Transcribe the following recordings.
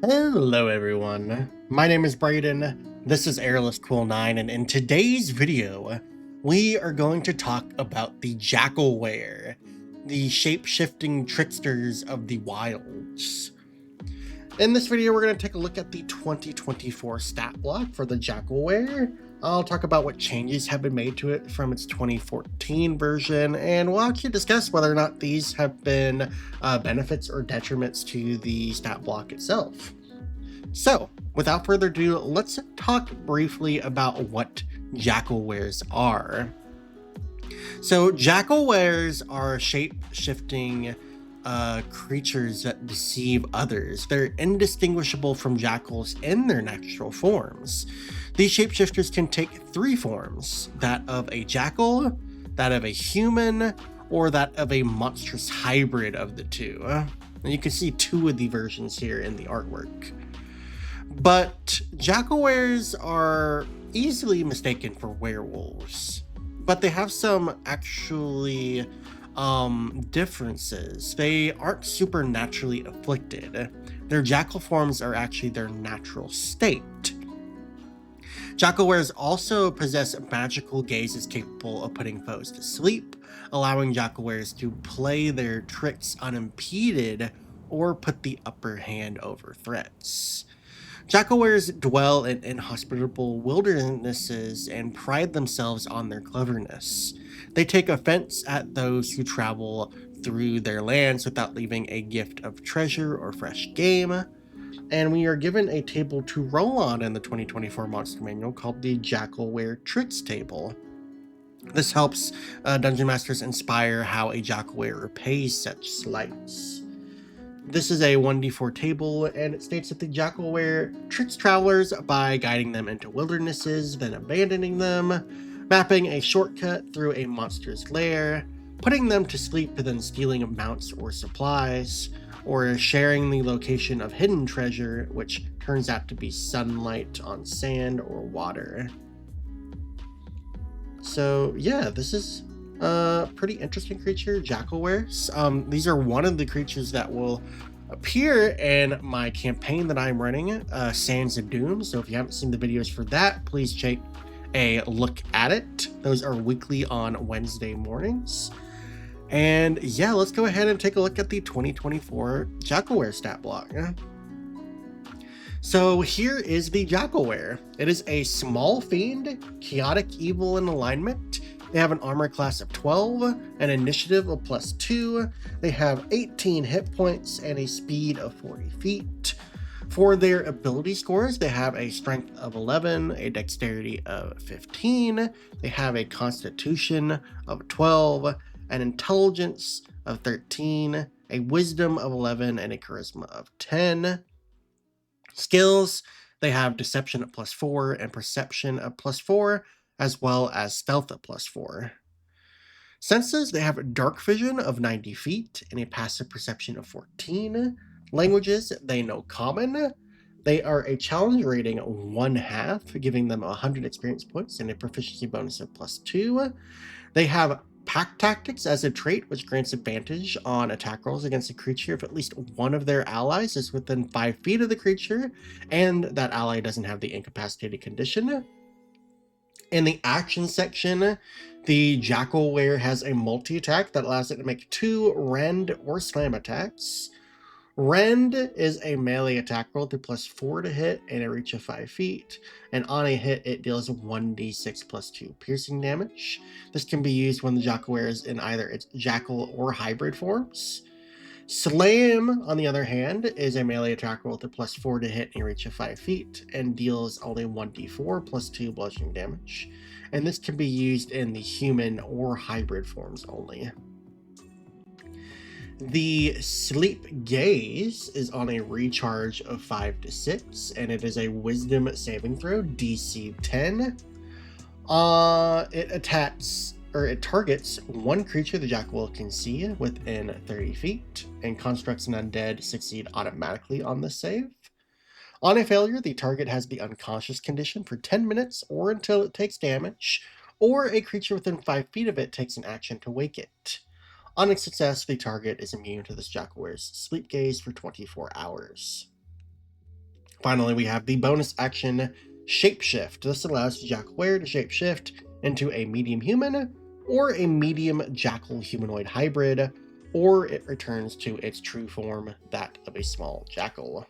Hello everyone, my name is Brayden, this is Airless Cool 9, and in today's video, we are going to talk about the Jackalwere, the shape-shifting tricksters of the wilds. In this video, we're going to take a look at the 2024 stat block for the Jackalwere. I'll talk about what changes have been made to it from its 2014 version, and we'll actually discuss whether or not these have been benefits or detriments to the stat block itself. So, without further ado, let's talk briefly about what Jackalweres are. So, Jackalweres are shape-shifting creatures that deceive others. They're indistinguishable from jackals in their natural forms. These shapeshifters can take three forms: that of a jackal, that of a human, or that of a monstrous hybrid of the two. And you can see two of the versions here in the artwork. But Jackalweres are easily mistaken for werewolves, but they have some actually differences. They aren't supernaturally afflicted. Their jackal forms are actually their natural state. Jackalweres also possess magical gazes capable of putting foes to sleep, allowing Jackalweres to play their tricks unimpeded or put the upper hand over threats. Jackalweres dwell in inhospitable wildernesses and pride themselves on their cleverness. They take offense at those who travel through their lands without leaving a gift of treasure or fresh game. And we are given a table to roll on in the 2024 Monster Manual called the Jackalwere Tricks Table. This helps Dungeon Masters inspire how a Jackalwere repays such slights. This is a 1d4 table, and it states that the Jackalwere tricks travelers by guiding them into wildernesses, then abandoning them, mapping a shortcut through a monster's lair, putting them to sleep, then stealing mounts or supplies, or sharing the location of hidden treasure, which turns out to be sunlight on sand or water. So yeah, this is a pretty interesting creature, Jackalweres. These are one of the creatures that will appear in my campaign that I'm running, Sands of Doom. So if you haven't seen the videos for that, please take a look at it. Those are weekly on Wednesday mornings. And yeah, let's go ahead and take a look at the 2024 Jackalwere stat block. So here is the Jackalwere. It is a small fiend, chaotic evil in alignment. They have an armor class of 12, an initiative of +2. They have 18 hit points and a speed of 40 feet. For their ability scores, they have a strength of 11, a dexterity of 15. They have a constitution of 12, an intelligence of 13, a wisdom of 11, and a charisma of 10. Skills, they have deception at +4 and perception at +4, as well as stealth at +4. Senses, they have dark vision of 90 feet and a passive perception of 14. Languages, they know common. They are a challenge rating 1/2, giving them 100 experience points and a proficiency bonus of +2. They have pack tactics as a trait, which grants advantage on attack rolls against a creature if at least one of their allies is within 5 feet of the creature and that ally doesn't have the incapacitated condition. In the action section, the Jackalwere has a multi-attack that allows it to make 2 rend or slam attacks. Rend is a melee attack roll to +4 to hit and a reach of 5 feet, and on a hit it deals 1d6 +2 piercing damage. This can be used when the Jackalwere is in either its jackal or hybrid forms. Slam, on the other hand, is a melee attack roll to +4 to hit and a reach of 5 feet, and deals only 1d4 +2 bludgeoning damage, and this can be used in the human or hybrid forms only. The Sleep Gaze is on a recharge of 5 to 6, and it is a Wisdom saving throw, DC 10. It targets one creature the Jackal can see within 30 feet, and constructs and undead succeed automatically on this save. On a failure, the target has the unconscious condition for 10 minutes or until it takes damage, or a creature within 5 feet of it takes an action to wake it. On a success, the target is immune to this Jackalwere's Sleep Gaze for 24 hours. Finally, we have the bonus action Shapeshift. This allows Jackalwere to shapeshift into a medium human or a medium jackal humanoid hybrid, or it returns to its true form, that of a small jackal.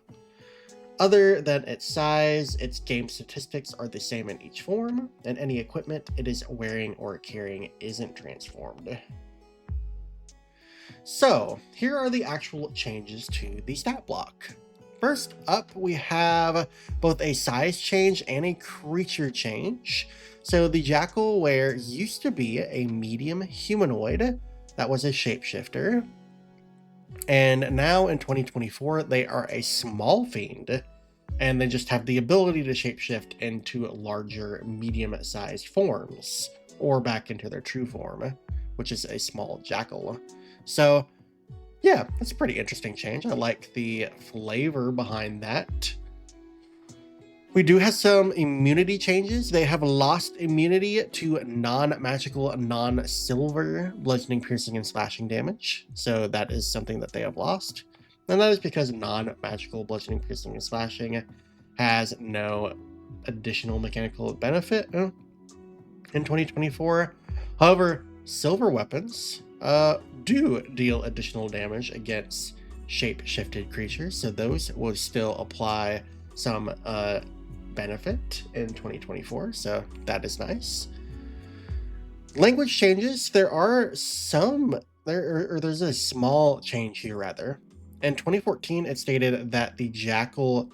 Other than its size, its game statistics are the same in each form, and any equipment it is wearing or carrying isn't transformed. So, here are the actual changes to the stat block. First up, we have both a size change and a creature change. So the Jackalwere used to be a medium humanoid that was a shapeshifter. And now in 2024, they are a small fiend, and they just have the ability to shapeshift into larger medium-sized forms, or back into their true form, which is a small jackal. So yeah, that's a pretty interesting change. I like the flavor behind that. We do have some immunity changes. They have lost immunity to non-magical, non-silver bludgeoning, piercing, and slashing damage. So that is something that they have lost. And that is because non-magical bludgeoning, piercing, and slashing has no additional mechanical benefit in 2024. However, silver weapons do deal additional damage against shape-shifted creatures, so those will still apply some benefit in 2024, so that is nice. Language changes. There are some there's a small change here rather. In 2014, it stated that the Jackalwere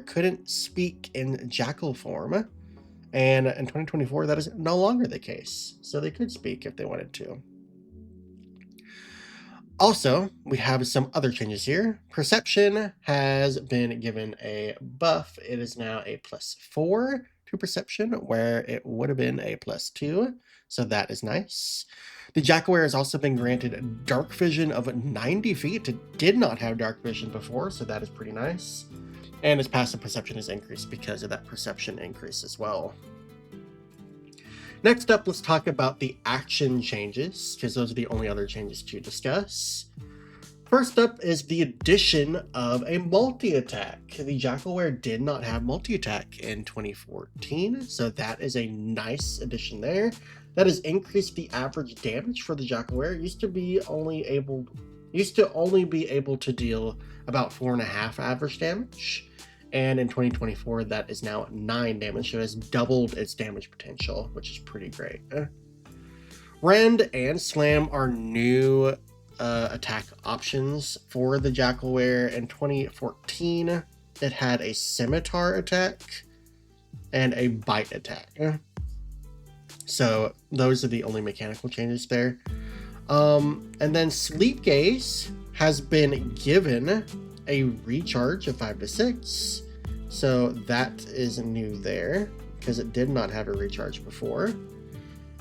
couldn't speak in jackal form. And in 2024, that is no longer the case. So they could speak if they wanted to. Also, we have some other changes here. Perception has been given a buff. It is now a +4 to perception, where it would have been a +2. So that is nice. The Jackalwere has also been granted dark vision of 90 feet. It did not have dark vision before, so that is pretty nice. And its passive perception is increased because of that perception increase as well. Next up, let's talk about the action changes, because those are the only other changes to discuss. First up is the addition of a multi-attack. The Jackalwere did not have multi-attack in 2014, so that is a nice addition there. That has increased the average damage for the Jackalwere. It used to only be able to deal about 4.5 average damage. And in 2024, that is now 9 damage, so it has doubled its damage potential, which is pretty great. Rend and Slam are new attack options for the Jackalwere. In 2014, it had a Scimitar attack and a Bite attack. So those are the only mechanical changes there. And then Sleep Gaze has been given a recharge of 5 to 6, so that is new there because it did not have a recharge before.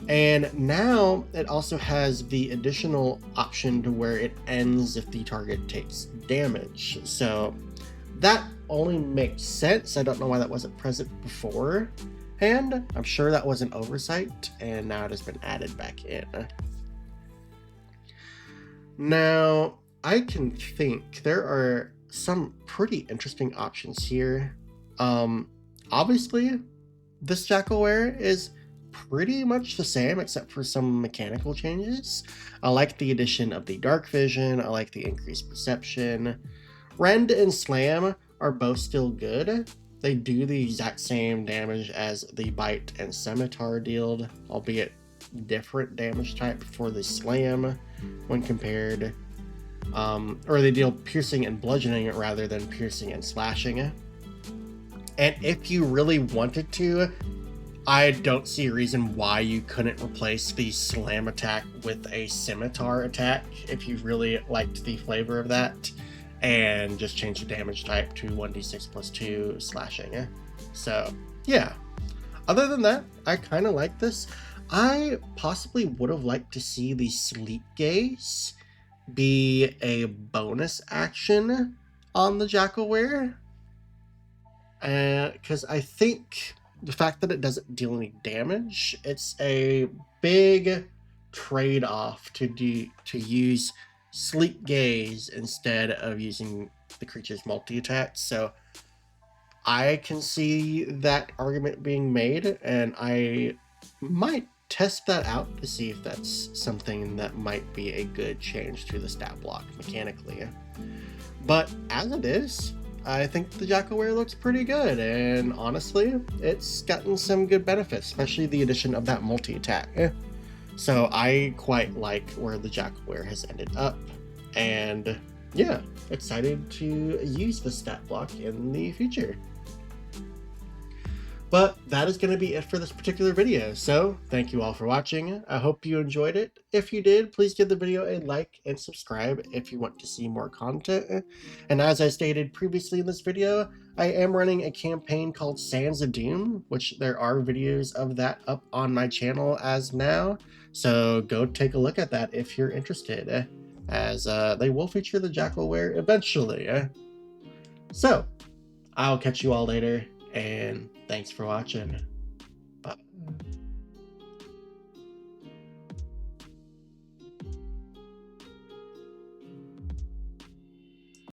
And now it also has the additional option to where it ends if the target takes damage, so that only makes sense. I don't know why that wasn't present before, and I'm sure that was an oversight, and now it has been added back in. Now I can think there are some pretty interesting options here. Obviously, this Jackalwere is pretty much the same except for some mechanical changes. I like the addition of the dark vision. I like the increased perception. Rend and Slam are both still good. They do the exact same damage as the Bite and Scimitar dealt, albeit different damage type for the Slam when compared. Or they deal piercing and bludgeoning rather than piercing and slashing. And if you really wanted to, I don't see a reason why you couldn't replace the Slam attack with a Scimitar attack if you really liked the flavor of that, and just change the damage type to 1d6 +2 slashing. So yeah, other than that, I kind of like this. I possibly would have liked to see the Sleep Gaze be a bonus action on the Jackalwere, because I think the fact that it doesn't deal any damage, it's a big trade-off to use sleep gaze instead of using the creature's multi-attack. So I can see that argument being made, and I might test that out to see if that's something that might be a good change to the stat block mechanically. But as it is, I think the Jackalwere looks pretty good, and honestly, it's gotten some good benefits, especially the addition of that multi-attack. So I quite like where the Jackalwere has ended up, and yeah, excited to use the stat block in the future. But that is going to be it for this particular video. So thank you all for watching. I hope you enjoyed it. If you did, please give the video a like and subscribe if you want to see more content. And as I stated previously in this video, I am running a campaign called Sands of Doom, which there are videos of that up on my channel as now. So go take a look at that if you're interested, as they will feature the Jackalwere eventually. So I'll catch you all later, and thanks for watching. Bye.